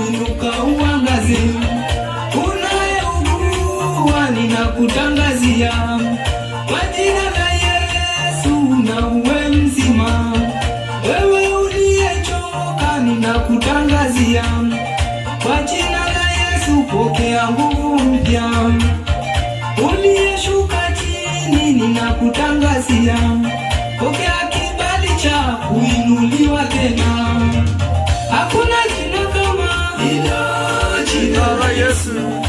inuka uangaze. Unayeugua ninakutangazia, kwa jina la Yesu na uwe mzima. Wewe uliyechoka ninakutangazia, kwa jina la Yesu pokea nguvu mpya. Uliyeshuka chini ninakutangazia, pokea kibali cha kuinuliwa tena. Hakuna jina kama jina la Yesu.